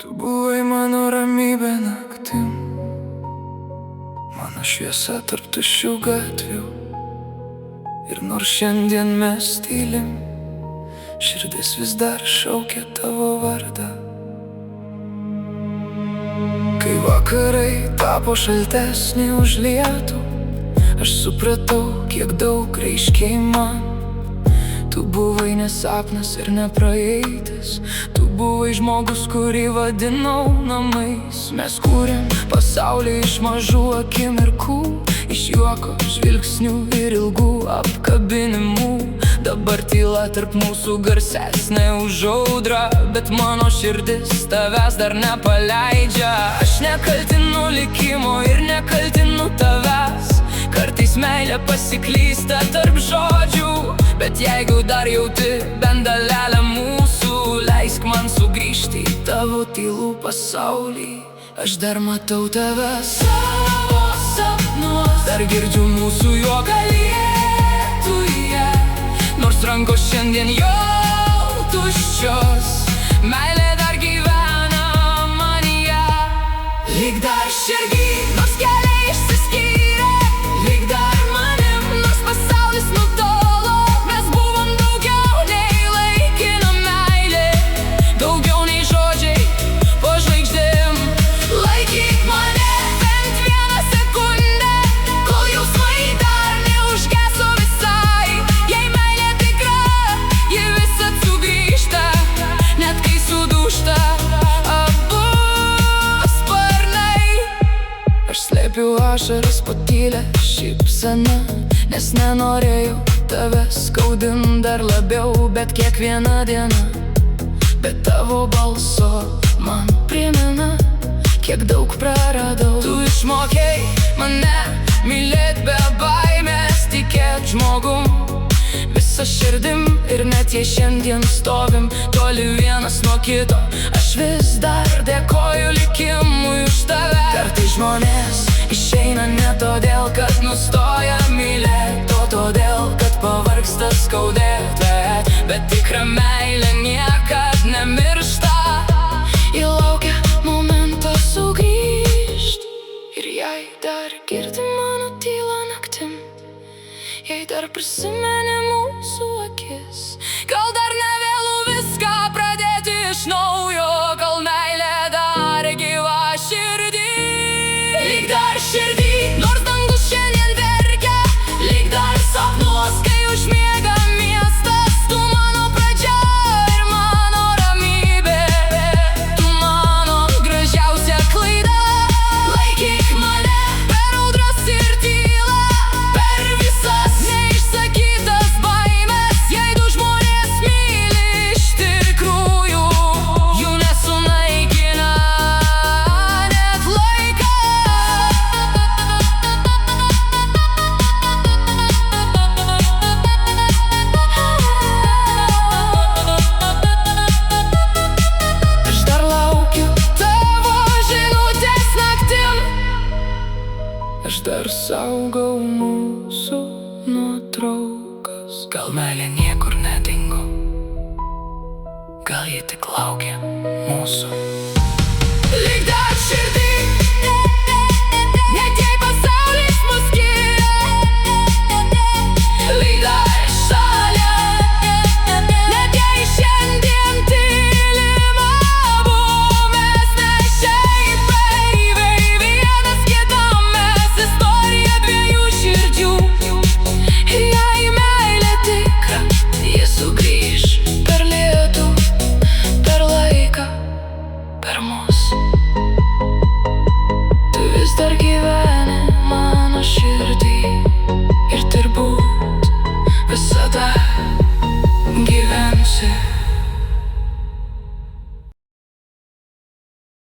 Tu buvai mano ramybė naktim, mano šviesa tarp tuščių gatvių. Ir nors šiandien mes tylim, širdis vis dar šaukia tavo vardą. Kai vakarai tapo šaltesni už lietų, aš supratau, kiek daug reiškei man. Tu buvai ne sapnas ir ne praeitis, tu buvai žmogus, kurį vadinau namais. Mes kūrėm pasaulį iš mažų akimirkų, iš juoko, žvilgsnių ir ilgų apkabinimų. Dabar tyla tarp mūsų garsesnė už audrą, bet mano širdis tavęs dar nepaleidžia. Aš nekaltinu likimo ir nekaltinu tavęs, kartais meilė pasiklysta tarp žodžių. Bet jeigu dar jauti bent dalelę mūsų, leisk man sugrįžti į tavo tylų pasaulį. Aš dar matau tave savo sapnuos, dar girdžiu mūsų juoką lietuje. Nors rankos šiandien jau tuščios, meilė dar gyvena manyje. Lyg dar širdį, nors keliai išsiskyrė, lyg dar manim, nors pasaulis nutolo. Mes buvom daugiau nei laikina meilė, daugiau nei žodžiai po žvaigždėm. Laikyk mane bent vieną sekundę, kol jausmai dar neužgeso visai. Jei meilė tikra, ji visad sugrįžta, net kai sudūžta abu sparnai. Aš slėpiu ašaras po tylią šypseną, nes nenorėjau tave skaudint dar labiau. Bet kiekviena diena be tavo balso man primena, kiek daug praradau. Tu išmokei mane mylėt be baimės, tikėt žmogum visa širdim. Ir net jei šiandien stovim toli vienas nuo kito, aš vis dar dėkoju likimui už tave. Kartais žmonės išeina ne todėl, kad nustoja mylėt, o todėl, kad pavargsta skaudėti. Bet tikra meilė niekad nemiršta, ji laukia momento sugrįžt. Ir jei dar girdi mano tylą naktim, jei dar prisimeni mūsų akis, gal dar ne vėlu viską pradėti iš naujo, kol meilė dar gyva širdį. Lyg dar širdį, nors dangus šiandien verkia, lyg dar sapnuos, kai užmiega miestas. Tu mano pradžia ir mano ramybė, tu mano gražiausia klaida. Laikyk mane per audras ir tylą, per visas neišsakytas baimes. Jei du žmonės myli iš tikrųjų, jų nesunaikina net laikas. Aš dar laukiu tavo žinutės naktim, aš dar saugau mūsų nuotraukas. Gal meilė niekur nedingo, gal ji tik laukia mūsų.